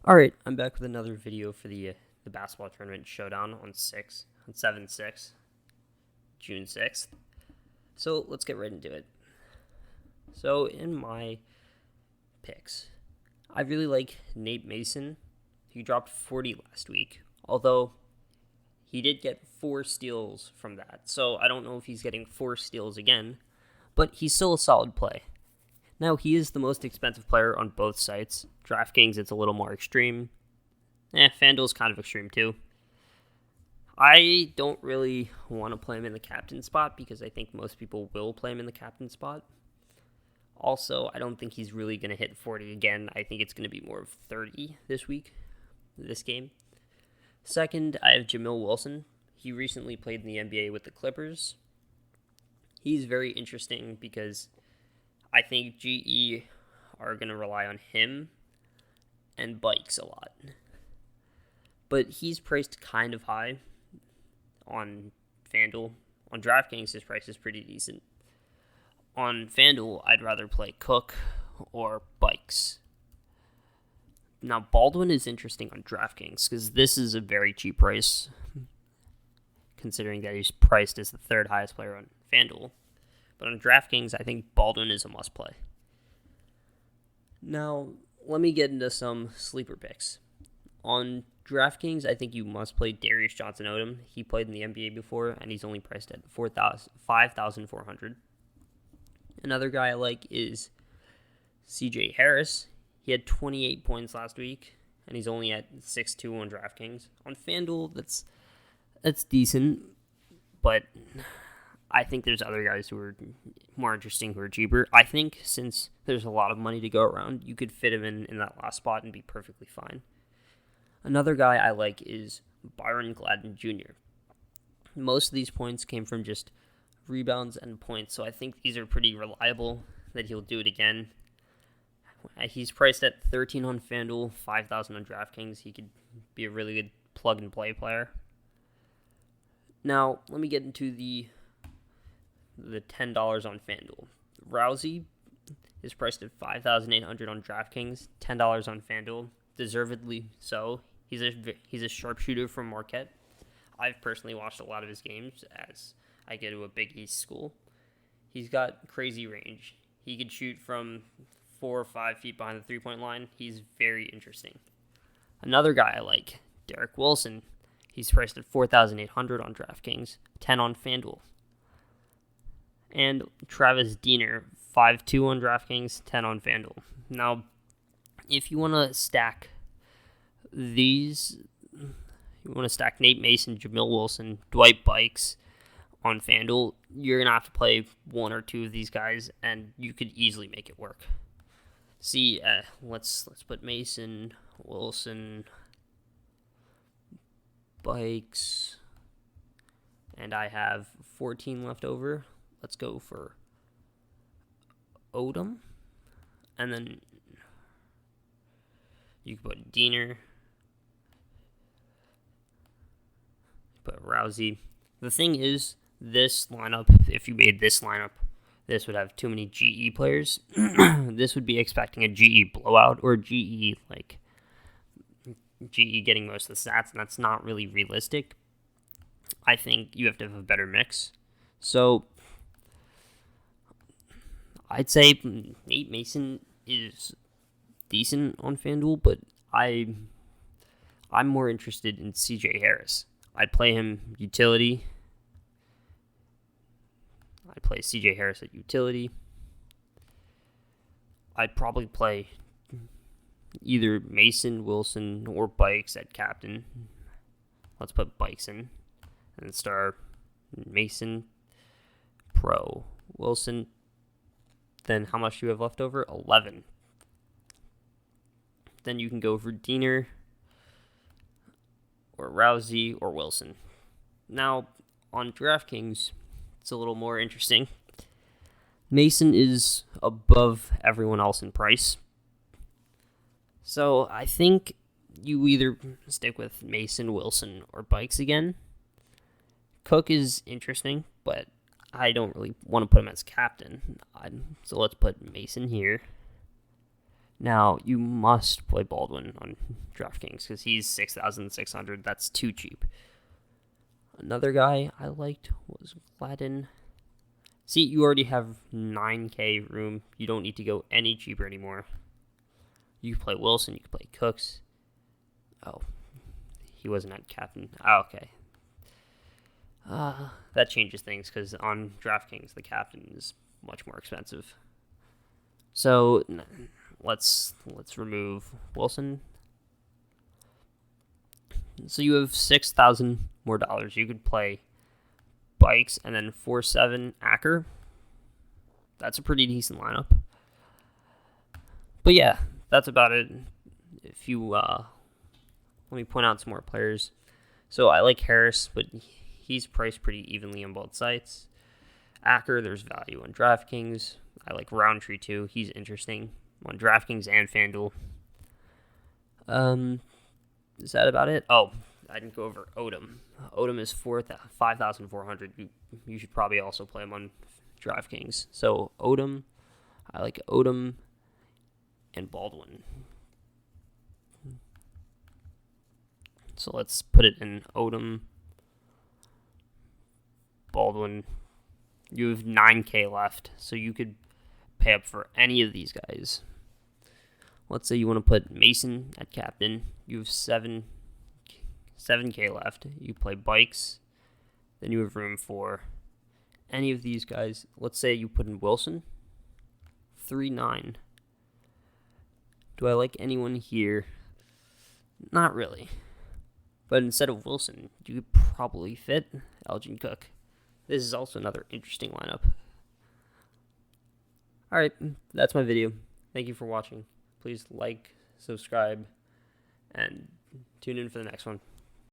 Alright, I'm back with another video for the basketball tournament Showdown on 7/6, June 6th. So let's get right into it. So in my picks, I really like Nate Mason. He dropped 40 last week, although he did get 4 steals from that. So I don't know if he's getting 4 steals again, but he's still a solid play. Now, he is the most expensive player on both sites. Draftkings, it's a little more extreme. Fanduel's kind of extreme too. I don't really want to play him in the captain spot because I think most people will play him in the captain spot. Also, I don't think he's really going to hit 40 again. I think it's going to be more of 30 this game. Second, I have Jamil Wilson. He recently played in the NBA with the Clippers. He's very interesting because I think GE are going to rely on him and bikes a lot. But he's priced kind of high on FanDuel. On DraftKings, his price is pretty decent. On FanDuel, I'd rather play Cook or bikes. Now, Baldwin is interesting on DraftKings because this is a very cheap price, considering that he's priced as the third highest player on FanDuel. But on DraftKings, I think Baldwin is a must-play. Now, let me get into some sleeper picks. On DraftKings, I think you must play Darius Johnson-Odom. He played in the NBA before, and he's only priced at $5,400. Another guy I like is CJ Harris. He had 28 points last week, and he's only at 6.2 on DraftKings. On FanDuel, that's decent, but I think there's other guys who are more interesting, who are cheaper. I think since there's a lot of money to go around, you could fit him in that last spot and be perfectly fine. Another guy I like is Byron Gladden Jr. Most of these points came from just rebounds and points, so I think these are pretty reliable that he'll do it again. He's priced at $13 on FanDuel, $5,000 on DraftKings. He could be a really good plug-and-play player. Now, let me get into the $10 on FanDuel. Rousey is priced at $5,800 on DraftKings, $10 on FanDuel. Deservedly so. He's a sharpshooter from Marquette. I've personally watched a lot of his games as I go to a Big East school. He's got crazy range. He could shoot from 4 or 5 feet behind the three-point line. He's very interesting. Another guy I like, Derek Wilson. He's priced at $4,800 on DraftKings, $10 on FanDuel. And Travis Diener, 5.2 on DraftKings, 10 on FanDuel. Now, if you want to stack these, you want to stack Nate Mason, Jamil Wilson, Dwight Bikes on FanDuel, you're going to have to play one or two of these guys, and you could easily make it work. See, let's put Mason, Wilson, Bikes, and I have 14 left over. Let's go for Odom, and then you can put Diener, put Rousey. The thing is, this lineup, if you made this lineup, this would have too many GE players. This would be expecting a GE blowout or GE getting most of the stats, and that's not really realistic. I think you have to have a better mix. So I'd say Nate Mason is decent on FanDuel, but I'm more interested in CJ Harris. I'd play him utility. I'd play CJ Harris at utility. I'd probably play either Mason, Wilson, or Bikes at captain. Let's put Bikes in. And star Mason, Pro, Wilson. Then how much do you have left over? 11. Then you can go for Diener or Rousey or Wilson. Now, on DraftKings, it's a little more interesting. Mason is above everyone else in price. So I think you either stick with Mason, Wilson, or Bikes again. Cook is interesting, but I don't really want to put him as captain. So let's put Mason here. Now, you must play Baldwin on Draftkings because he's 6,600. That's too cheap. Another guy I liked was Gladden. See, you already have 9K room. You don't need to go any cheaper anymore. You can play Wilson. You can play Cooks. Oh, he wasn't at captain. Oh, okay. That changes things because on DraftKings, the captain is much more expensive. So let's remove Wilson. So you have 6,000 more dollars. You could play Bikes and then 4-7 Acker. That's a pretty decent lineup. But yeah, that's about it. If you let me point out some more players. So I like Harris, but he's priced pretty evenly on both sites. Acker, there's value on DraftKings. I like Roundtree too. He's interesting on DraftKings and Fanduel. Is that about it? Oh, I didn't go over Odom. Odom is 5,400. You should probably also play him on DraftKings. So Odom, I like Odom and Baldwin. So let's put it in Odom, Baldwin. You have 9K left, so you could pay up for any of these guys. Let's say you want to put Mason at captain. You have 7K left. You play Bikes. Then you have room for any of these guys. Let's say you put in Wilson. 3-9. Do I like anyone here? Not really. But instead of Wilson, you could probably fit Elgin Cook. This is also another interesting lineup. Alright, that's my video. Thank you for watching. Please like, subscribe, and tune in for the next one.